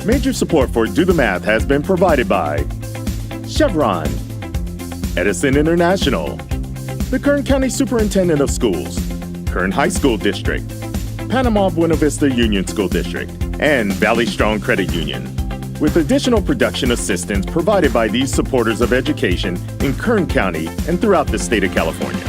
Major support for Do the Math has been provided by Chevron, Edison International, the Kern County Superintendent of Schools, Kern High School District, Panama Buena Vista Union School District, and Valley Strong Credit Union, with additional production assistance provided by these supporters of education in Kern County and throughout the state of California.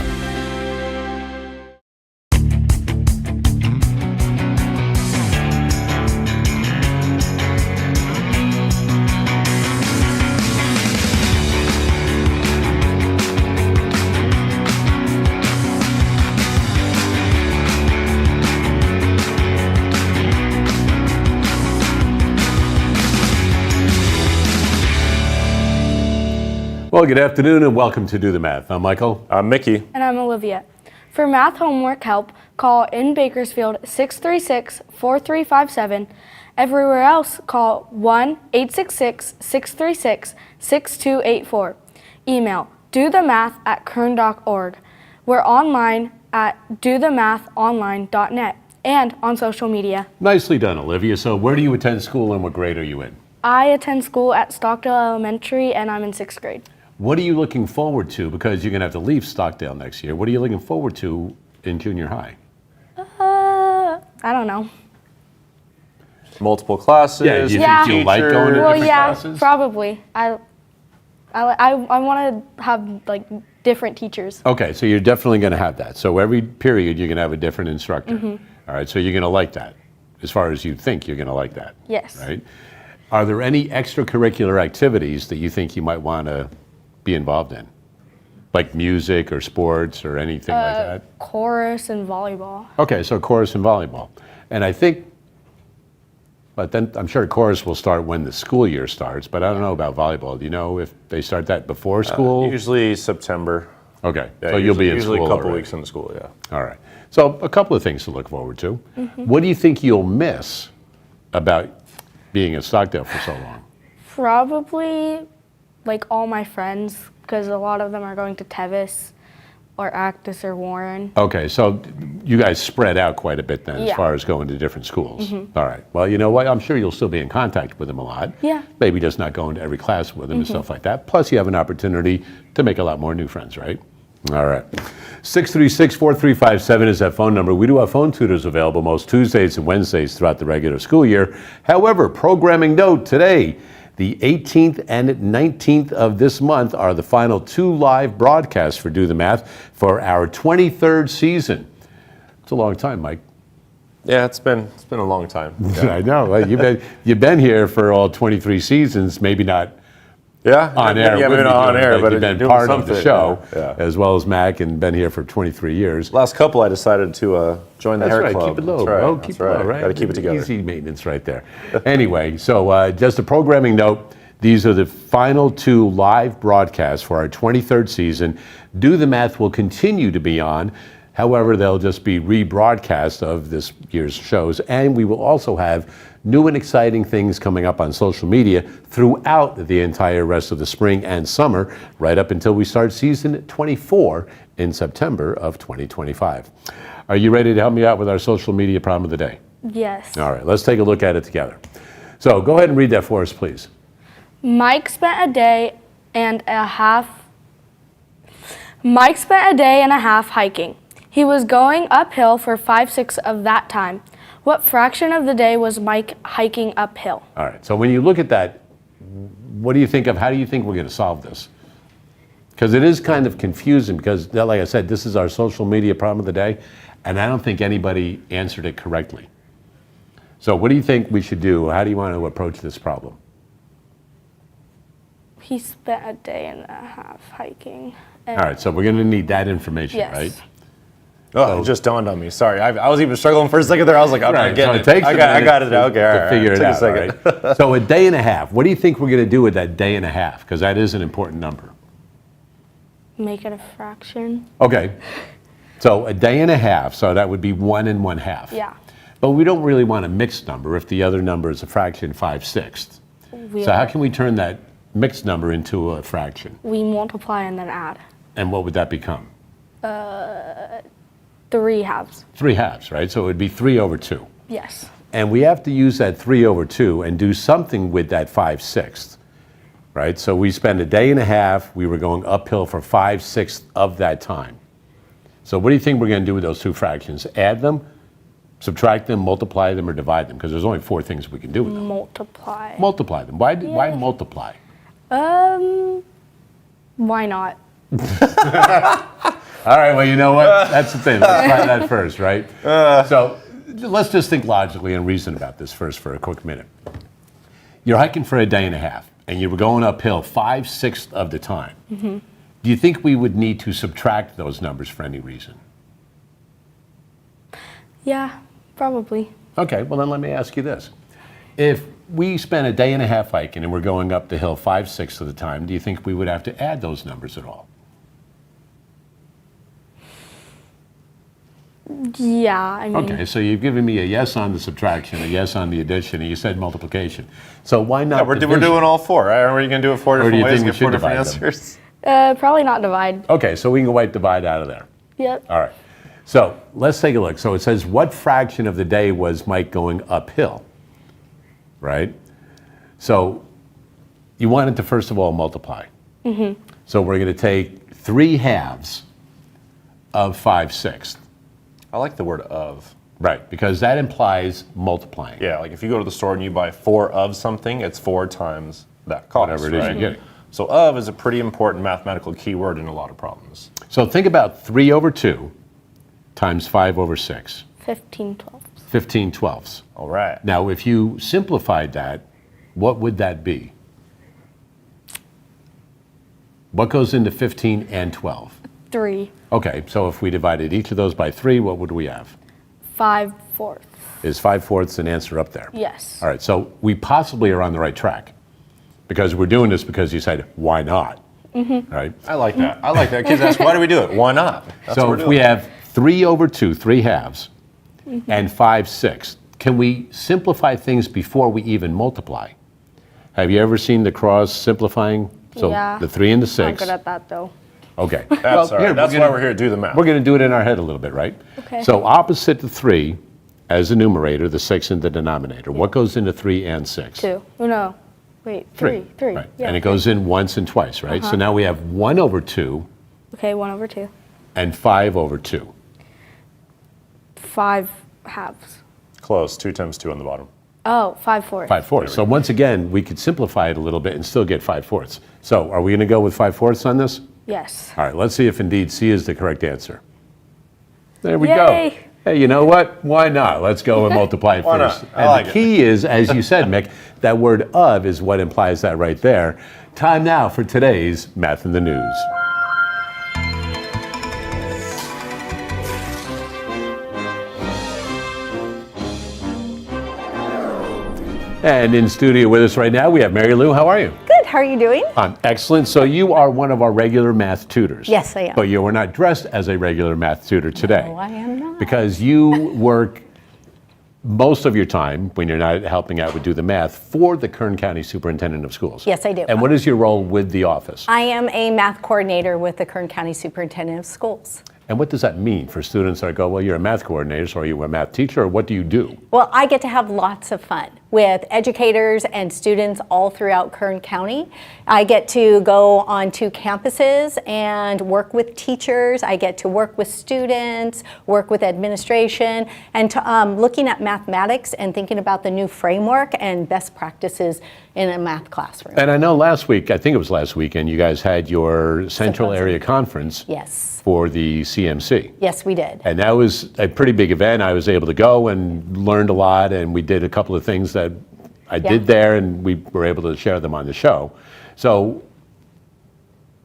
Well, good afternoon and welcome to Do the Math. I'm Michael. I'm Mickey. And I'm Olivia. For math homework help, call in Bakersfield 636-4357. Everywhere else, call 1-866-636-6284. Email dothemath@kern.org. We're online at dothemathonline.net and on social media. Nicely done, Olivia. So where do you attend school and what grade are you in? I attend school at Stockdale Elementary and I'm in 6th grade. What are you looking forward to? Because you're going to have to leave Stockdale next year. What are you looking forward to in junior high? I don't know. Multiple classes. Yeah, do you think you like going to different classes? Probably. I want to have like different teachers. Okay, so you're definitely going to have that. So every period you're going to have a different instructor. All right, so you're going to like that. As far as you think you're going to like that. Yes. Right? Are there any extracurricular activities that you think you might want to be involved in? Like music or sports or anything like that? Chorus and volleyball. Okay, so chorus and volleyball. And I think, but then I'm sure chorus will start when the school year starts, but I don't know about volleyball. Do you know if they start that before school? Usually September. Okay, Yeah, so you'll be in school usually a couple already. weeks in school, yeah. All right. So a couple of things to look forward to. What do you think you'll miss about being at Stockdale for so long? Probably like all my friends, because a lot of them are going to Tevis or Actus or Warren. Okay, so you guys spread out quite a bit then as Yeah. far as going to different schools. All right. Well, you know what? I'm sure you'll still be in contact with them a lot. Yeah. Maybe just not going to every class with them and stuff like that. Plus, you have an opportunity to make a lot more new friends, right? All right. 636-4357 is that phone number. We do have phone tutors available most Tuesdays and Wednesdays throughout the regular school year. However, programming note today, the 18th and 19th of this month are the final 2 live broadcasts for Do the Math for our 23rd season. It's a long time, Mike. Yeah, it's been a long time. Yeah. I know. Well, you've been here for all 23 seasons, maybe not Yeah, on air. Yeah, maybe with me not on doing it, air, but you've been doing part of the something. show, Yeah. as well as Mac, and been here for 23 years. Last couple, I decided to join the That's hair right. club. Keep it low, That's right. bro. That's Keep it right. low, right? Got to keep it together. Easy maintenance right there. Anyway, so just a programming note. These are the final 2 live broadcasts for our 23rd season. Do the Math will continue to be on. However, they'll just be rebroadcast of this year's shows. And we will also have new and exciting things coming up on social media throughout the entire rest of the spring and summer, right up until we start season 24 in September of 2025. Are you ready to help me out with our social media problem of the day? Yes. All right, let's take a look at it together. So go ahead and read that for us, please. Mike spent a day and a half hiking. He was going uphill for 5/6 of that time. What fraction of the day was Mike hiking uphill? All right, so when you look at that, what do you think of, how do you think we're going to solve this? Because it is kind of confusing because, like I said, this is our social media problem of the day, and I don't think anybody answered it correctly. So what do you think we should do? How do you want to approach this problem? He spent a day and a half hiking. All right, so we're going to need that information, Yes. right? Oh, it just dawned on me. Sorry, I was even struggling for a second there. I was like, I'm Right, not getting so it. takes I a got minute it. Okay, all to right. figure it Take out, a second. all right? So a day and a half, what do you think we're going to do with that day and a half? Because that is an important number. Make it a fraction. Okay, so a day and a half, so that would be 1 1/2. Yeah. But we don't really want a mixed number if the other number is a fraction 5/6. So how can we turn that mixed number into a fraction? We multiply and then add. And what would that become? 3 halves. 3 halves, right? So it would be 3/2. Yes. And we have to use that 3 over 2 and do something with that 5/6, right? So we spent a day and a half, we were going uphill for 5/6 of that time. So what do you think we're going to do with those two fractions? Add them, subtract them, multiply them, or divide them? Because there's only 4 things we can do with them. Multiply. Multiply them. Why multiply? Why not? All right, well, you know what? That's the thing. Let's try that first, right? So let's just think logically and reason about this first for a quick minute. You're hiking for a day and a half, and you were going uphill 5/6 of the time. Mm-hmm. Do you think we would need to subtract those numbers for any reason? Yeah, probably. Okay, well, then let me ask you this. If we spent a day and a half hiking and we're going up the hill 5/6 of the time, do you think we would have to add those numbers at all? Yeah, I mean. Okay, so you've given me a yes on the subtraction, a yes on the addition, and you said multiplication. So why not? Yeah, we're doing all 4, right? Are we going to do it 4 different do you ways think and we get 4 should different divide them? answers? Probably not divide. Okay, so we can wipe divide out of there. Yep. All right. So let's take a look. So it says, what fraction of the day was Mike going uphill? Right? So you wanted to, first of all, multiply. Mm-hmm. So we're going to take 3/2 of 5/6. I like the word of. Right, because that implies multiplying. Yeah, like if you go to the store and you buy 4 of something, it's 4 times that cost. Whatever it is right? you're getting. So of is a pretty important mathematical keyword in a lot of problems. So think about 3 over 2 times 5 over 6. 15/12. 15/12. All right. Now, if you simplified that, what would that be? What goes into 15 and 12? 3. Okay, so if we divided each of those by 3, what would we have? 5/4. Is 5/4 an answer up there? Yes. All right, so we possibly are on the right track because we're doing this because you said, why not? Mm-hmm. Right? I like that. I like that. Kids ask, why do we do it? Why not? That's So what we're if doing. we have 3 over 2, 3/2, and 5/6, can we simplify things before we even multiply? Have you ever seen the cross simplifying? So Yeah. the 3 and the Not 6. good at that though. Okay. That's all right. here, That's why we're here to do the math. We're going to do it in our head a little bit, right? Okay. So opposite the 3 as the numerator, the 6 in the denominator. What goes into 3 and 6? 2. Oh no. Wait. 3. 3. Right. Yeah. And it goes in once and twice, right? So now we have 1 over 2 Okay, 1 over 2. and 5 over 2. 5/2. Close. 2 times 2 on the bottom. Oh, 5/4. 5/4. So once again, we could simplify it a little bit and still get 5/4. So are we going to go with 5/4 on this? Yes. All right, let's see if indeed C is the correct answer. There we Yay. go. Hey, you know what? Why not? Let's go and multiply Why first. not? I And like the it. key is, as you said, Mick, that word of is what implies that right there. Time now for today's Math in the News. And in studio with us right now, we have Mary Lou. How are you? Good. How are you doing? I'm excellent. So you are one of our regular math tutors. Yes, I am. But you are not dressed as a regular math tutor today. No, I am not. Because you work most of your time, when you're not helping out with Do the Math, for the Kern County Superintendent of Schools. Yes, I do. And what is your role with the office? I am a math coordinator with the Kern County Superintendent of Schools. And what does that mean for students that go, well, you're a math coordinator, so are you a math teacher, or what do you do? Well, I get to have lots of fun with educators and students all throughout Kern County. I get to go onto campuses and work with teachers. I get to work with students, work with administration, and to, looking at mathematics and thinking about the new framework and best practices in a math classroom. And I know last week, I think it was last weekend, you guys had your Central Symposium. Area Conference Yes. for the CMC. Yes, we did. And that was a pretty big event. I was able to go and learned a lot, and we did a couple of things that I did there, and we were able to share them on the show. So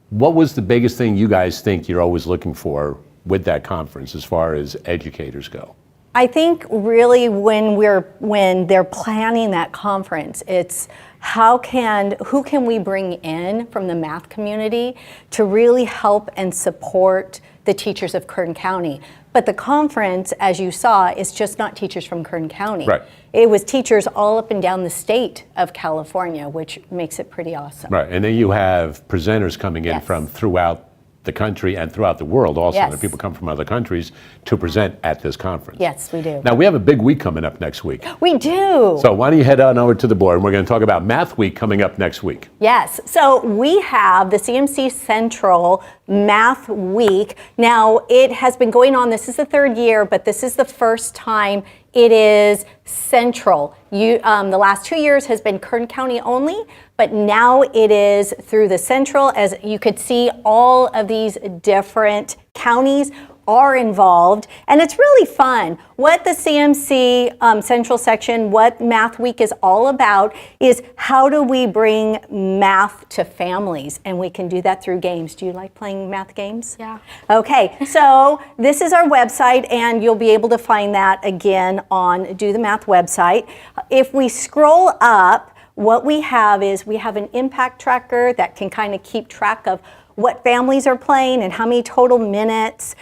what was the biggest thing you guys think you're always looking for with that conference as far as educators go? I think really when they're planning that conference, it's who can we bring in from the math community to really help and support the teachers of Kern County. But the conference, as you saw, is just not teachers from Kern County. Right. It was teachers all up and down the state of California, which makes it pretty awesome. Right, and then you have presenters coming in Yes. from throughout the country and throughout the world also. Yes. That people come from other countries to present at this conference. Yes, we do. Now, we have a big week coming up next week. We do. So why don't you head on over to the board, and we're going to talk about Math Week coming up next week. Yes, so we have the CMC Central Math Week. Now, it has been going on, this is the 3rd year, but this is the first time it is central. The last 2 years has been Kern County only, but now it is through the Central. As you could see, all of these different counties are involved, and it's really fun. What the CMC Central section, what Math Week is all about is how do we bring math to families, and we can do that through games. Do you like playing math games? Yeah. Okay, so this is our website, and you'll be able to find that again on Do the Math website. If we scroll up, what we have is we have an impact tracker that can kind of keep track of what families are playing and how many total minutes.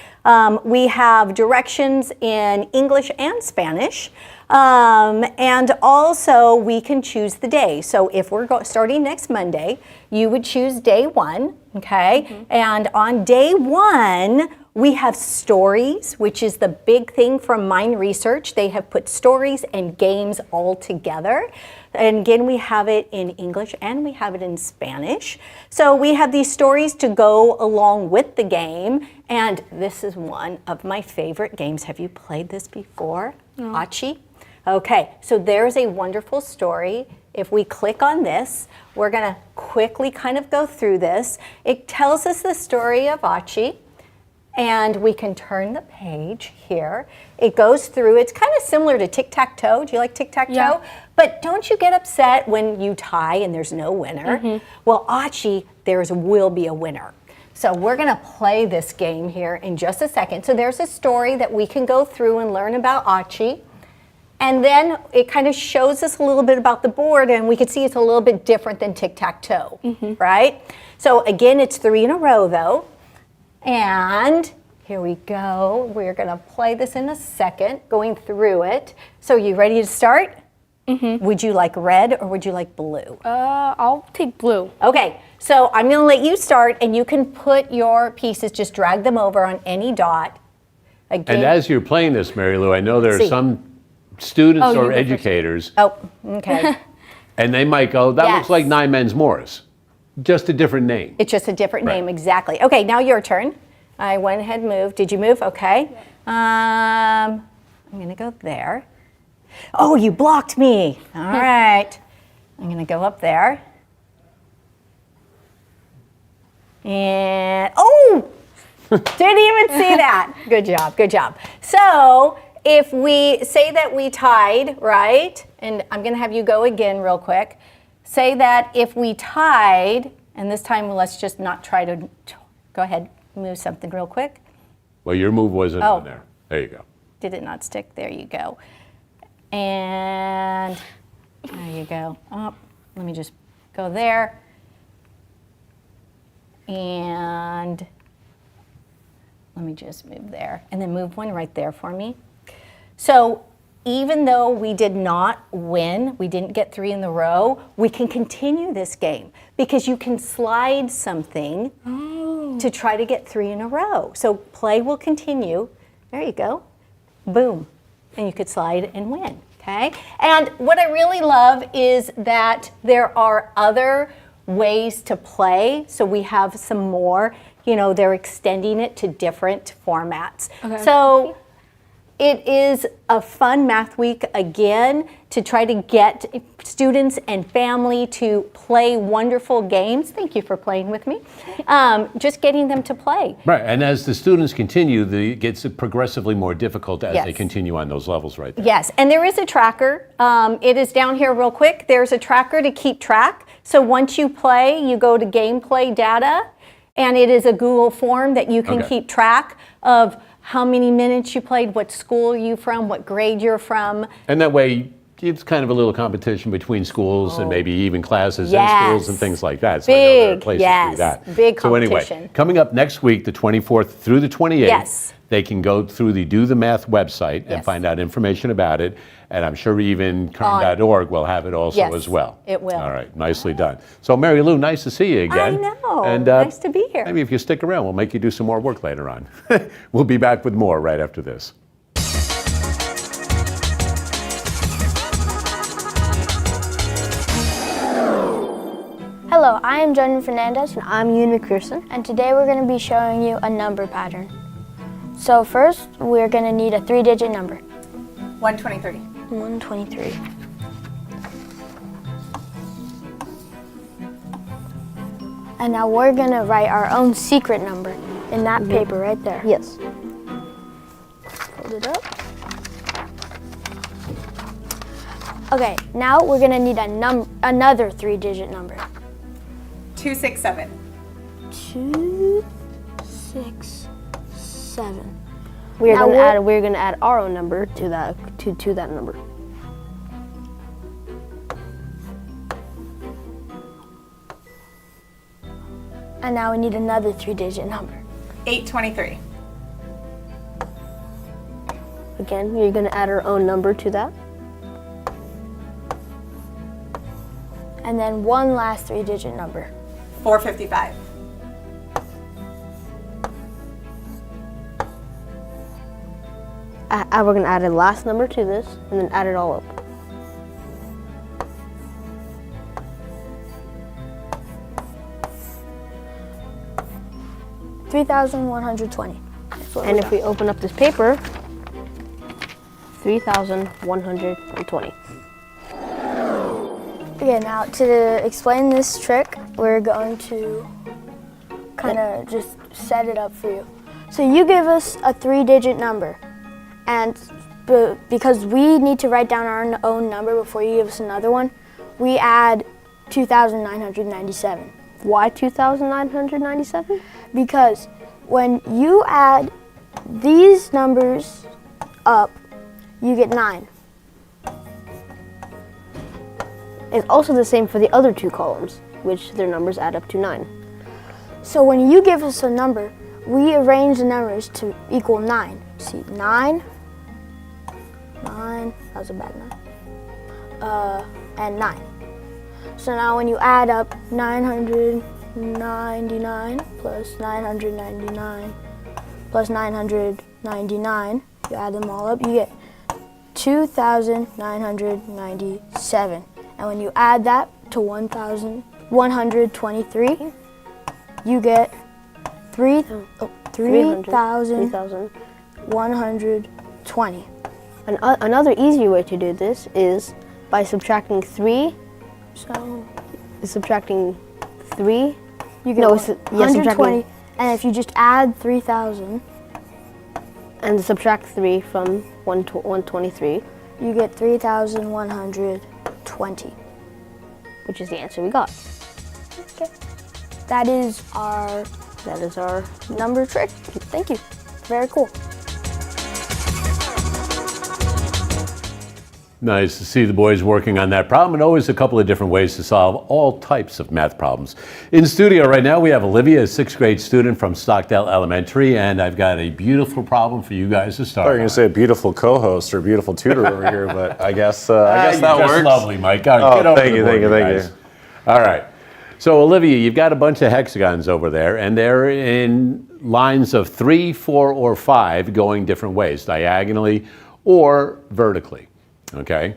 We have directions in English and Spanish. And also we can choose the day. So if we're starting next Monday, you would choose day 1, okay? Mm-hmm. And on day 1, we have stories, which is the big thing from Mind Research. They have put stories and games all together. And again, we have it in English and we have it in Spanish. So we have these stories to go along with the game. And this is one of my favorite games. Have you played this before? No. Achi? Okay, so there's a wonderful story. If we click on this, we're gonna quickly kind of go through this. It tells us the story of Achi. And we can turn the page here. It goes through, it's kind of similar to tic-tac-toe. Do you like tic-tac-toe? Yeah. But don't you get upset when you tie and there's no winner? Mm-hmm. Well, Achi, will be a winner. So we're gonna play this game here in just a second. So there's a story that we can go through and learn about Achi. And then it kind of shows us a little bit about the board, and we can see it's a little bit different than tic-tac-toe, mm-hmm. right? So again, it's 3 in a row though. And here we go. We're going to play this in a second, going through it. So you ready to start? Mm-hmm. Would you like red or would you like blue? I'll take blue. Okay, so I'm going to let you start, and you can put your pieces, just drag them over on any dot. Again. And as you're playing this, Mary Lou, I know there are some students or educators. Oh, okay. And they might go, that looks like Nine Men's Morris. Just a different name. It's just a different name, exactly. Okay, now your turn. I went ahead and moved. Did you move? Okay. I'm going to go there. Oh, you blocked me. All right. I'm going to go up there. And, oh, didn't even see that. Good job, good job. So if we say that we tied, right, and I'm going to have you go again real quick. Say that if we tied, and this time let's just not try to, go ahead, move something real quick. Well, your move wasn't on there. There you go. Did it not stick? There you go. And there you go. Oh, let me just go there. And let me just move there. And then move one right there for me. So even though we did not win, we didn't get 3 in a row, we can continue this game because you can slide something to try to get 3 in a row. So play will continue. There you go. Boom. And you could slide and win, okay? And what I really love is that there are other ways to play. So we have some more, they're extending it to different formats. Okay. So it is a fun math week again to try to get students and family to play wonderful games. Thank you for playing with me. Just getting them to play. Right, and as the students continue, it gets progressively more difficult as they continue on those levels right there. Yes, and there is a tracker. It is down here real quick. There's a tracker to keep track. So once you play, you go to gameplay data, and it is a Google form that you can keep track of how many minutes you played, what school you're from, what grade you're from. And that way, it's kind of a little competition between schools and maybe even classes in Yes. schools and things like that. So I know there are Big, places yes. to do that. Big So anyway, competition. coming up next week, the 24th through the 28th, Yes. they can go through the Do the Math website and Yes. find out information about it. And I'm sure even Kern.org will have it also Yes, as well. it will. All right, nicely done. So Mary Lou, nice to see you again. I know. And, Nice to be here. Maybe if you stick around, we'll make you do some more work later on. We'll be back with more right after this. Hello, I am Jordan Fernandez. And I'm Ewan McPherson. And today we're going to be showing you a number pattern. So first, we're going to need a 3-digit number. 123. 123. And now we're going to write our own secret number in that paper right there. Yes. Fold it up. Okay, now we're going to need another 3-digit number. 267. 2, 6, 7. We're Now gonna add our own number to that number. And now we need another 3-digit number. 823. Again, we're gonna add our own number to that. And then one last 3-digit number. 455. We're gonna add a last number to this, and then add it all up. $3,120. And if we open up this paper, 3,120. Okay, now to explain this trick, we're going to kind of just set it up for you. So you give us a 3-digit number, and because we need to write down our own number before you give us another one, we add 2,997. Why 2,997? Because when you add these numbers up, you get 9. It's also the same for the other two columns, which their numbers add up to 9. So when you give us a number, we arrange the numbers to equal 9. See, 9, that was a bad 9, and 9. So now when you add up 999 plus 999 plus 999, you add them all up, you get 2,997. And when you add that to 1,123, you get 3,120. Another easy way to do this is by subtracting 3. So Subtracting 3. you get No, 120. And if you just add 3,000, and subtract 3 from 123, you get 3,120. which is the answer we got. Okay. That is our number trick. Thank you. Very cool. Nice to see the boys working on that problem, and always a couple of different ways to solve all types of math problems. In studio right now, we have Olivia, a 6th grade student from Stockdale Elementary, and I've got a beautiful problem for you guys to start. I thought you were going to say a beautiful co-host or a beautiful tutor over here, but I guess that you're works. just lovely, Mike. Oh, Get over thank the you, board, thank you, thank guys. you. All right. So, Olivia, you've got a bunch of hexagons over there, and they're in lines of 3, 4, or 5 going different ways, diagonally or vertically. Okay?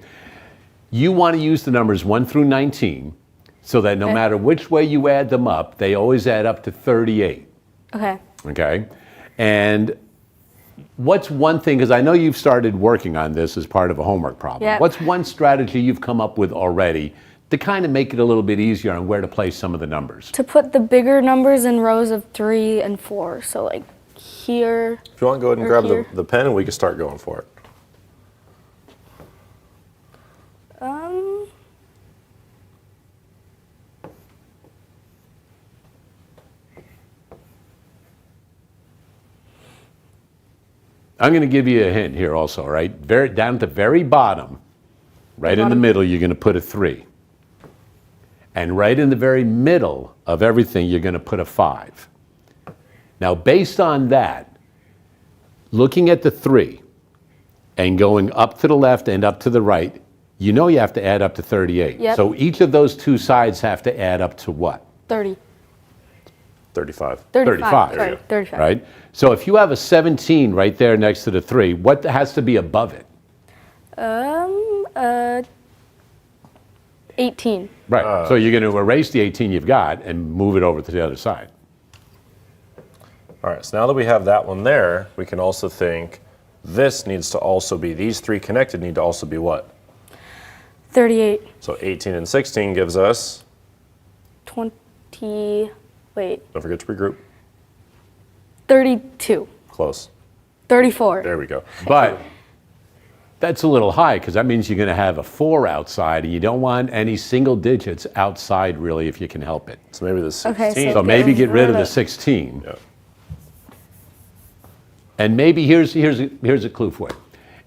You want to use the numbers 1 through 19 so that no matter which way you add them up, they always add up to 38. Okay. Okay? And what's one thing, because I know you've started working on this as part of a homework problem. Yep. What's one strategy you've come up with already to kind of make it a little bit easier on where to place some of the numbers? To put the bigger numbers in rows of 3 and 4. So like here. If you want, go ahead and Or grab here. the pen and we can start going for it. I'm going to give you a hint here also, right? Down at the very bottom, Right in the middle, you're going to put a 3. And right in the very middle of everything, you're going to put a 5. Now, based on that, looking at the 3 and going up to the left and up to the right, you know you have to add up to 38. Yep. So each of those two sides have to add up to what? 30. 35. 35. Sorry, 35. Right? So if you have a 17 right there next to the 3, what has to be above it? 18. Right. So you're going to erase the 18 you've got and move it over to the other side. All right, so now that we have that one there, we can also think this needs to also be, these 3 connected need to also be what? 38. So 18 and 16 gives us, 20. Wait. don't forget to regroup, 32. close. 34. There we go. But that's a little high because that means you're going to have a 4 outside, and you don't want any single digits outside really if you can help it. So maybe the 16. Okay, So maybe get rid of the rid of- 16. Yeah. And maybe here's a clue for you.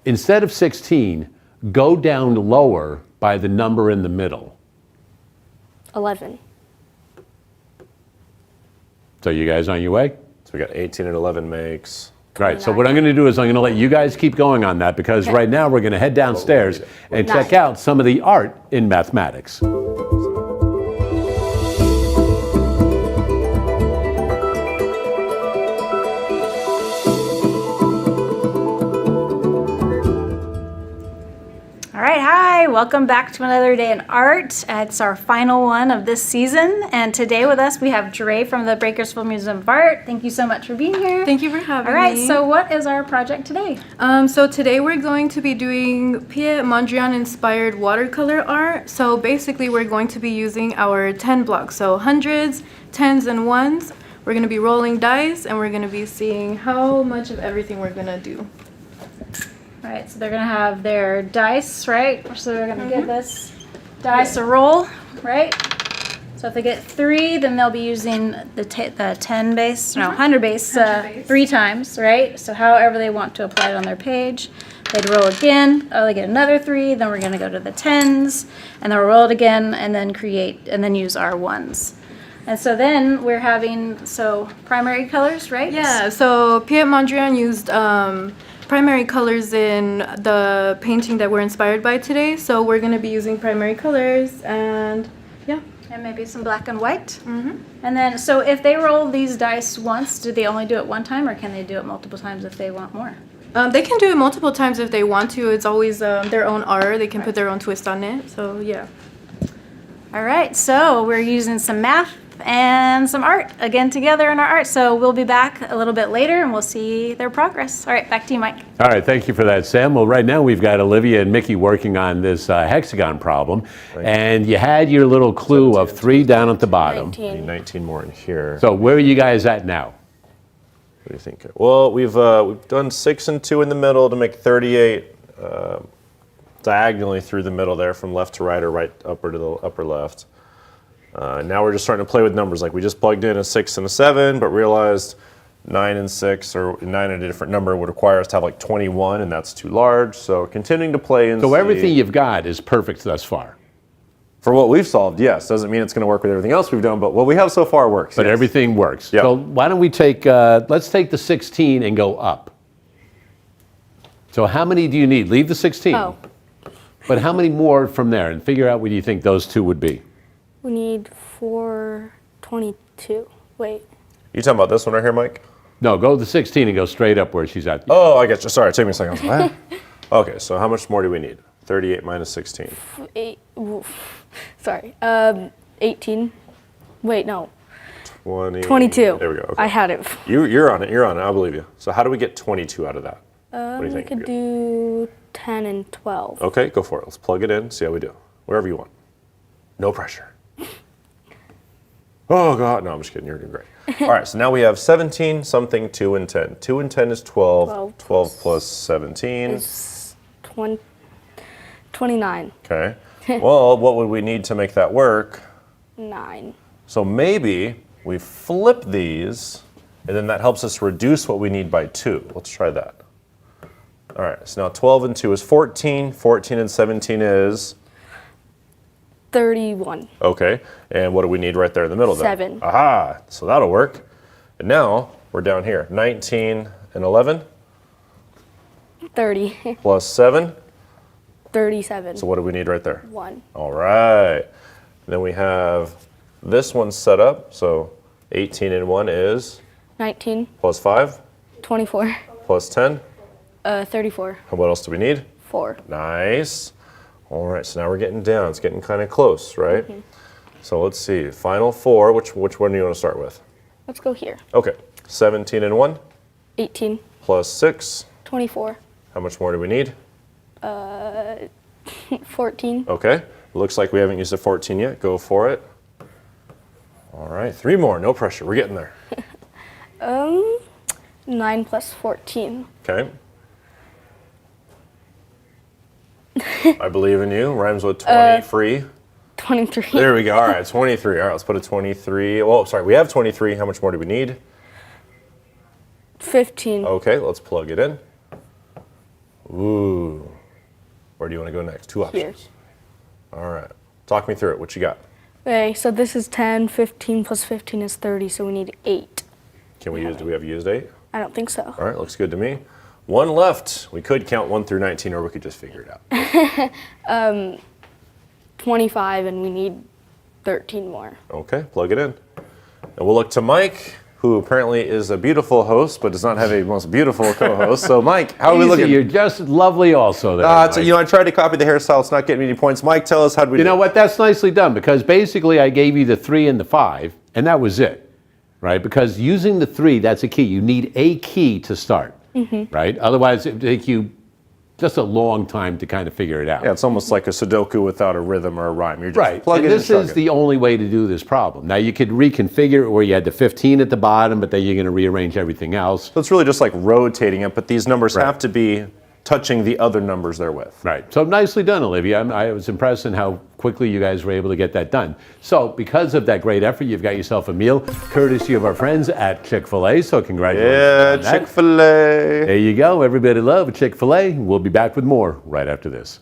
Instead of 16, go down lower by the number in the middle. 11. So you guys on your way? So we got 18 and 11 makes, Right, so what I'm going to do is I'm going to let you guys keep going on that because right now we're going to head downstairs and check out some of the art in mathematics. All right, hi, welcome back to another day in art. It's our final one of this season, and today with us we have Dre from the Bakersfield Museum of Art. Thank you so much for being here. Thank you for having me. All right, so what is our project today? So today we're going to be doing Piet Mondrian inspired watercolor art. So basically we're going to be using our 10 blocks, so hundreds, tens, and ones. We're going to be rolling dice, and we're going to be seeing how much of everything we're going to do. All right, so they're gonna have their dice, right? So they're gonna give this dice a roll, right? So if they get 3, then they'll be using the 10 base, no, 100 base 3 times, right? So however they want to apply it on their page. They'd roll again, oh, they get another 3, then we're gonna go to the 10s, and then we'll roll it again, and then use our 1s. And so then we're having, primary colors, right? Yeah, so Piet Mondrian used primary colors in the painting that we're inspired by today. So we're going to be using primary colors, and yeah. And maybe some black and white. Mm-hmm. And then, so if they roll these dice once, do they only do it one time, or can they do it multiple times if they want more? They can do it multiple times if they want to. It's always their own art. They can put their own twist on it. So yeah. All right, so we're using some math and some art again together in our art. So we'll be back a little bit later and we'll see their progress. All right, back to you, Mike. All right, thank you for that, Sam. Well, right now we've got Olivia and Mickey working on this hexagon problem. And you had your little clue of 3 down at the bottom. 19. need 19 more in here. So where are you guys at now? What do you think? Well, we've done 6 and 2 in the middle to make 38 diagonally through the middle there from left to right or right upper to the upper left. Now we're just starting to play with numbers. Like we just plugged in a 6 and a 7, but realized 9 and 6 or 9 and a different number would require us to have like 21, and that's too large. So continuing to play and So see. everything you've got is perfect thus far. For what we've solved, yes. Doesn't mean it's going to work with everything else we've done, but what we have so far works. But yes. everything works. Yep. So why don't we take, let's take the 16 and go up. So how many do you need? Leave the 16. Oh. But how many more from there? And figure out what you think those two would be. We need 422. Wait. You talking about this one right here, Mike? No, go to the 16 and go straight up where she's at. Oh, I get you. Sorry, it took me a second. I was like, what? Okay, so how much more do we need? 38 minus 16. 18. Wait, no. 22. There we go. Okay. I had it. You're on it. You're on it. I believe you. So how do we get 22 out of that? What do you We think? could do 10 and 12. Okay, go for it. Let's plug it in, see how we do. Wherever you want. No pressure. Oh, God. No, I'm just kidding. You're doing great. All right, so now we have 17, something, 2 and 10. 2 and 10 is 12. 12 plus 17. Is 29. Okay. Well, what would we need to make that work? 9. So maybe we flip these, and then that helps us reduce what we need by 2. Let's try that. All right, so now 12 and 2 is 14. 14 and 17 is? 31. Okay, and what do we need right there in the middle then? 7. Aha, so that'll work. And now we're down here. 19 and 11 30. plus 7. 37. So what do we need right there? 1. All right. Then we have this one set up. So 18 and 1 is 19. plus 5 24. plus 10. 34. And what else do we need? 4. Nice. All right, so now we're getting down. It's getting kind of close, right? So let's see. Final 4. Which one do you want to start with? Let's go here. Okay. 17 and 1 18. plus 6. 24. How much more do we need? 14. Okay. Looks like we haven't used a 14 yet. Go for it. All right. 3 more. No pressure. We're getting there. 9 plus 14. Okay. I believe in you. Rhymes with 23. 23. There we go. All right. 23. All right. Let's put a 23. Oh, sorry. We have 23. How much more do we need? 15. Okay. Let's plug it in. Ooh. Where do you want to go next? 2 options. Here. All right. Talk me through it. What you got? Okay, so this is 10. 15 plus 15 is 30, so we need 8. Can we use? Do we have used 8? I don't think so. All right. Looks good to me. 1 left. We could count 1 through 19, or we could just figure it out. 25, and we need 13 more. Okay, plug it in. And we'll look to Mike, who apparently is a beautiful host, but does not have a most beautiful co-host. So, Mike, how are we Easy, looking? you're just lovely also there, It's, Mike. you know, I tried to copy the hairstyle. It's not getting me any points. Mike, tell us how do we You do? know what? That's nicely done, because basically I gave you the 3 and the 5, and that was it, right? Because using the 3, that's a key. You need a key to start, right? Otherwise, it would take you just a long time to kind of figure it out. Yeah, it's almost like a Sudoku without a rhythm or a rhyme. You're just Right, plug and it in this and is the only way to do this problem. Now you could reconfigure it where you had the 15 at the bottom, but then you're going to rearrange everything else. So it's really just like rotating it, but these numbers Right. have to be touching the other numbers they're with. Right, so nicely done, Olivia. I was impressed in how quickly you guys were able to get that done. So because of that great effort, you've got yourself a meal courtesy of our friends at Chick-fil-A, so congratulations Yeah, on that. Chick-fil-A. There you go. Everybody love Chick-fil-A. We'll be back with more right after this.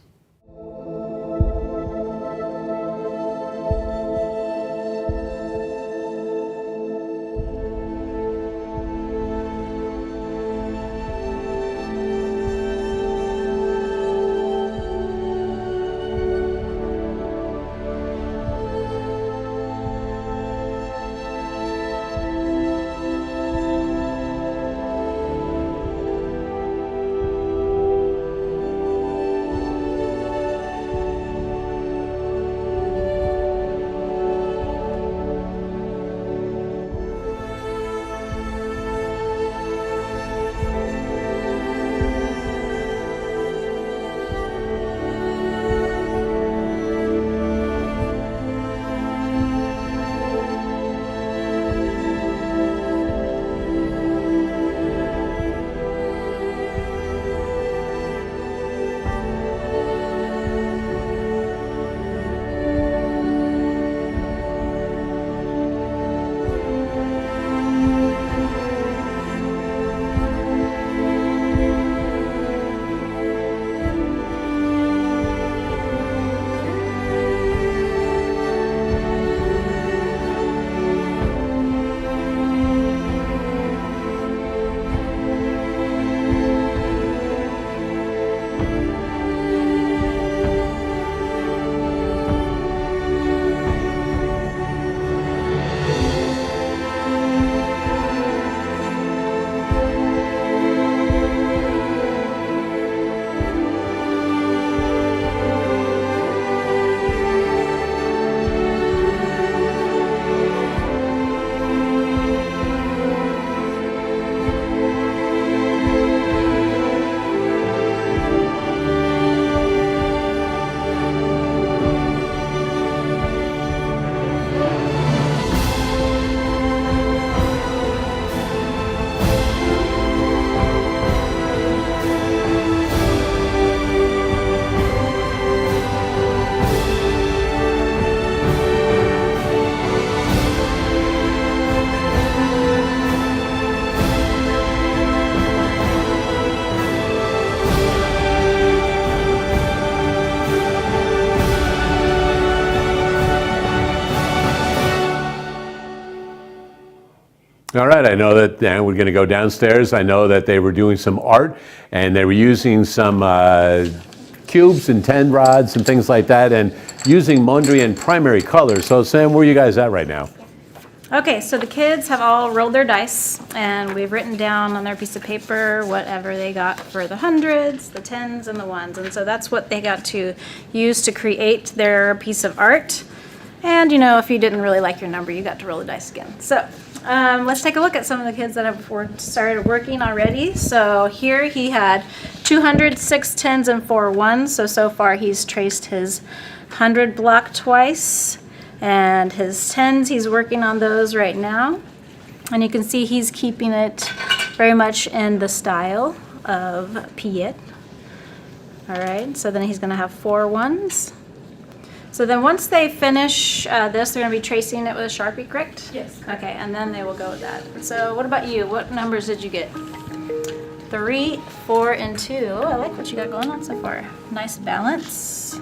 All right, I know that we're going to go downstairs. I know that they were doing some art and they were using some cubes and 10 rods and things like that and using Mondrian primary colors. So Sam, where are you guys at right now? Okay, so the kids have all rolled their dice, and we've written down on their piece of paper whatever they got for the hundreds, the tens, and the ones. And so that's what they got to use to create their piece of art. And, you know, if you didn't really like your number, you got to roll the dice again. So let's take a look at some of the kids that have started working already. So here he had 200, 6 tens, and 4 ones. So far he's traced his 100 block twice. And his tens, he's working on those right now. And you can see he's keeping it very much in the style of Piet. All right, so then he's gonna have 4 ones. So then once they finish this, they're gonna be tracing it with a Sharpie, correct? Yes. Okay, and then they will go with that. So what about you? What numbers did you get? 3, 4, and 2. I like what you got going on so far. Nice balance.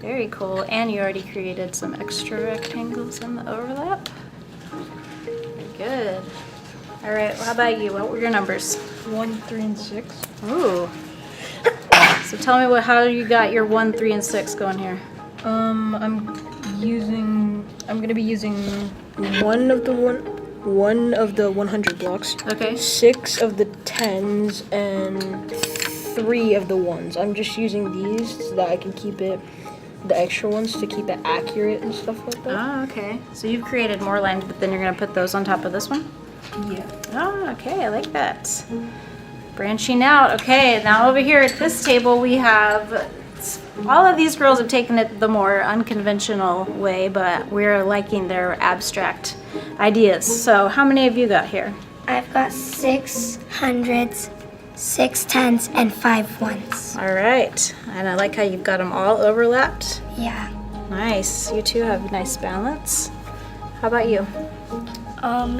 Very cool. And you already created some extra rectangles in the overlap. Very good. All right, well, how about you? What were your numbers? 1, 3, and 6. Ooh. So tell me how you got your 1, 3, and 6 going here. I'm gonna be using one of the 100 blocks. Okay. 6 of the 10s and 3 of the ones. I'm just using these so that I can keep it, the extra ones, to keep it accurate and stuff like that. Oh, okay. So you've created more lines, but then you're gonna put those on top of this one? Yeah. Oh, okay, I like that. Branching out. Okay, now over here at this table we have, all of these girls have taken it the more unconventional way, but we're liking their abstract ideas. So how many have you got here? I've got 6 hundreds, 6 tens, and 5 ones. All right, and I like how you've got them all overlapped. Yeah. Nice, you two have nice balance. How about you?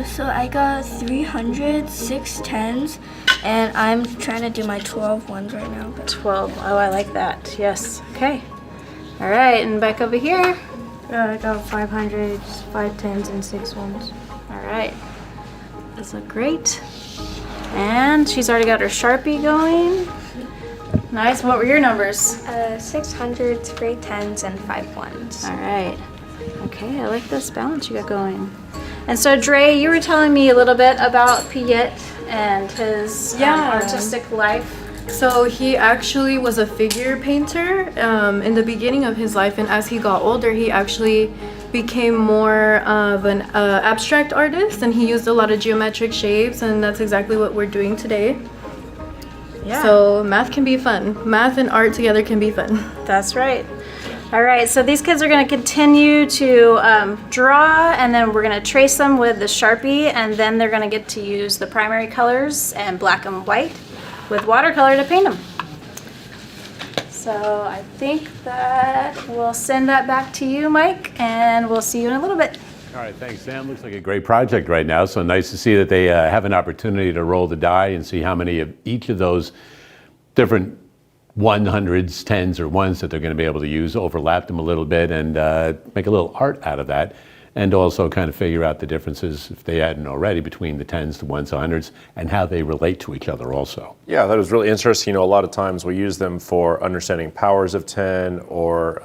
So I got 300, 6 tens, and I'm trying to do my 12 ones right now. 12, oh, I like that, yes, okay. All right, and back over here. I got 500s, 5 tens, and 6 ones. All right, those look great. And she's already got her Sharpie going. Nice, what were your numbers? 600, 3 tens, and 5 ones. All right, okay, I like this balance you got going. And so Dre, you were telling me a little bit about Piet and his artistic life. So he actually was a figure painter in the beginning of his life, and as he got older, he actually became more of an abstract artist, and he used a lot of geometric shapes, and that's exactly what we're doing today. Yeah. So math can be fun. Math and art together can be fun. That's right. All right, so these kids are going to continue to draw, and then we're going to trace them with the Sharpie, and then they're going to get to use the primary colors and black and white with watercolor to paint them. So I think that we'll send that back to you, Mike, and we'll see you in a little bit. All right, thanks, Sam. Looks like a great project right now. So nice to see that they have an opportunity to roll the die and see how many of each of those different 100s, 10s, or ones that they're going to be able to use, overlap them a little bit, and make a little art out of that, and also kind of figure out the differences, if they hadn't already, between the 10s, the 1s, 100s, and how they relate to each other also. Yeah, that was really interesting. You know, a lot of times we use them for understanding powers of 10 or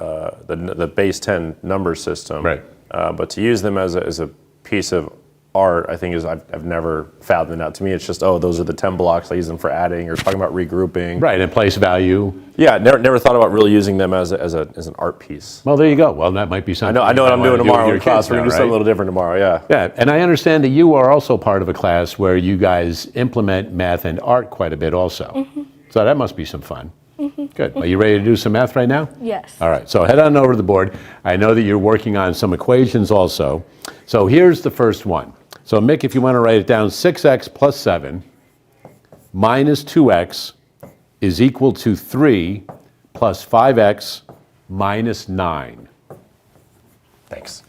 the base 10 number system. Right. But to use them as a piece of art, I think I've never fathomed out. To me, it's just, oh, those are the 10 blocks. I use them for adding or talking about regrouping. Right, and place value. Yeah, never thought about really using them as an art piece. Well, there you go. Well, that might be something. I know what I'm doing tomorrow in class. We're We're gonna do something a little different tomorrow. Yeah. Yeah, and I understand that you are also part of a class where you guys implement math and art quite a bit also. Mm-hmm. So that must be some fun. Mm-hmm. Good. Are you ready to do some math right now? Yes. All right, so head on over to the board. I know that you're working on some equations also. So here's the first one. So Mick, if you want to write it down, 6x plus 7 minus 2x is equal to 3 plus 5x minus 9. Thanks.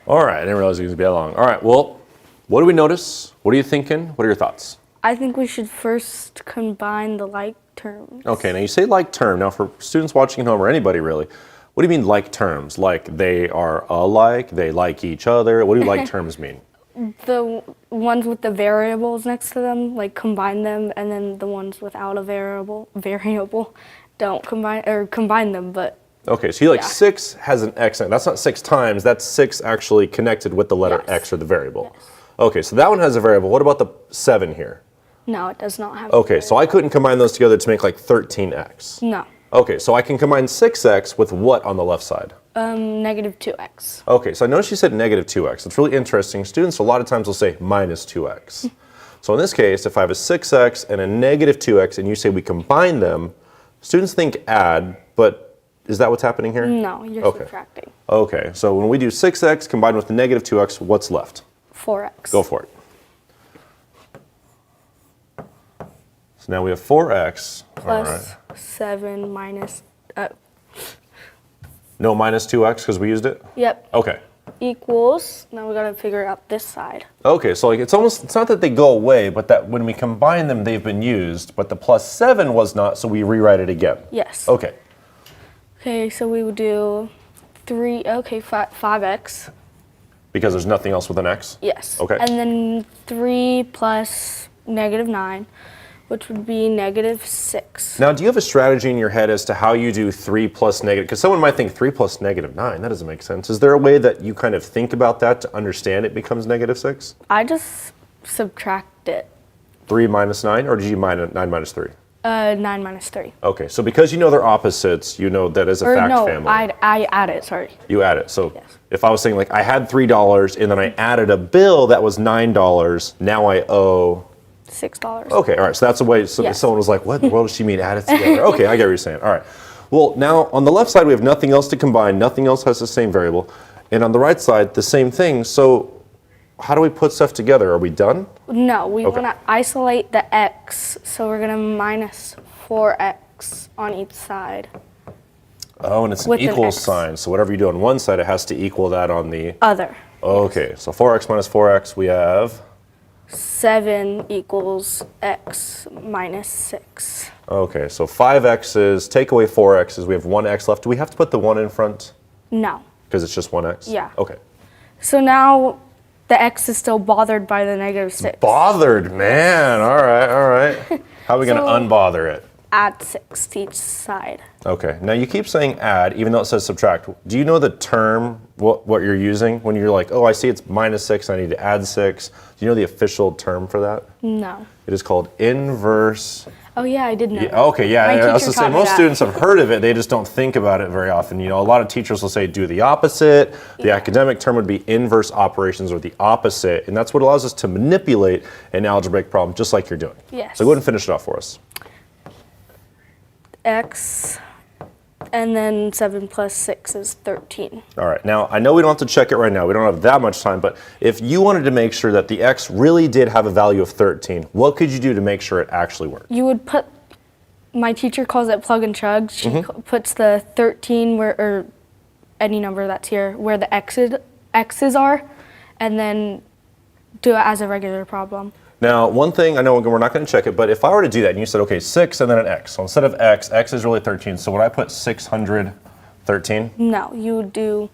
All right, I didn't realize it was going to be that long. All right, well, what do we notice? What are you thinking? What are your thoughts? I think we should first combine the like terms. Okay, now you say like term. Now for students watching at home or anybody really, what do you mean like terms? Like they are alike, they like each other? What do like terms mean? The ones with the variables next to them, like combine them, and then the ones without a variable don't combine them, but Okay, so you like Yeah. 6 has an X in it. That's not 6 times, that's 6 actually connected with the letter Yes. X or the variable. Yes. Okay, so that one has a variable. What about the 7 here? no, it does not have. Okay, so I couldn't combine those together to make like 13X. No, Okay, so I can combine 6X with what on the left side? negative 2x. Okay, so I noticed you said negative 2X. It's really interesting. Students a lot of times will say minus 2X. So in this case, if I have a 6X and a negative 2X and you say we combine them, students think add, but is that what's happening here? No, you're Okay. subtracting. Okay, so when we do 6X combined with the negative 2X, what's left? 4x. Go for it. So now we have 4X. All right. Plus 7 minus. No minus 2X because we used it? Yep. Okay. Equals. Now we gotta figure out this side. Okay, so like it's not that they go away, but that when we combine them, they've been used, but the plus 7 was not, so we rewrite it again. Yes. Okay. Okay, so we would do 5x. Because there's nothing else with an X? Yes. Okay. And then 3 plus negative 9, which would be negative 6. Now, do you have a strategy in your head as to how you do 3 plus negative? Because someone might think 3 plus negative 9, that doesn't make sense. Is there a way that you kind of think about that to understand it becomes negative 6? I just subtract it. 3 minus 9, or did you minus 9 minus 3? 9 minus 3. Okay, so because you know they're opposites, you know that as a Or fact no, family. I add it, sorry. You add it. So Yes. if I was saying like I had $3 and then I added a bill that was $9, now I owe. $6. Okay, all right. So that's a way. So Yes. someone was like, "What in the world does she mean? Add it together?" Okay, I get what you're saying. All right. Well, now on the left side we have nothing else to combine. Nothing else has the same variable, and on the right side the same thing. So how do we put stuff together? Are we done? No, we Okay. want to isolate the x, so we're going to minus 4x on each side. Oh, and it's an With an equal X. sign. So whatever you do on one side, it has to equal that on the. Other. Okay. So 4x minus 4x, we have. 7 equals x minus 6. Okay. So 5x's, take away 4x's, we have 1x left. Do we have to put the 1 in front? No. Because it's just 1x? Yeah. Okay. So now the x is still bothered by the negative 6. Bothered, man. All right, all right. How are we going to So- unbother it? Add 6 to each side. Okay. Now you keep saying add, even though it says subtract. Do you know the term, what you're using when you're like, oh, I see it's minus 6, I need to add 6. Do you know the official term for that? No. It is called inverse. Oh yeah, I did know. Yeah, okay, yeah. My I was teacher to say, taught me most that. students have heard of it, they just don't think about it very often. You know, a lot of teachers will say do the opposite. The academic term would be inverse operations or the opposite, and that's what allows us to manipulate an algebraic problem just like you're doing. Yes. So go ahead and finish it off for us. X, and then 7 plus 6 is 13. All right, now I know we don't have to check it right now, we don't have that much time, but if you wanted to make sure that the x really did have a value of 13, what could you do to make sure it actually worked? You would put, my teacher calls it plug and chug. She Mm-hmm. puts the 13 where, or any number that's here, where the x's are, and then do it as a regular problem. Now, one thing, I know we're not going to check it, but if I were to do that and you said, okay, 6 and then an x, so instead of x is really 13, so would I put 613? No, you would do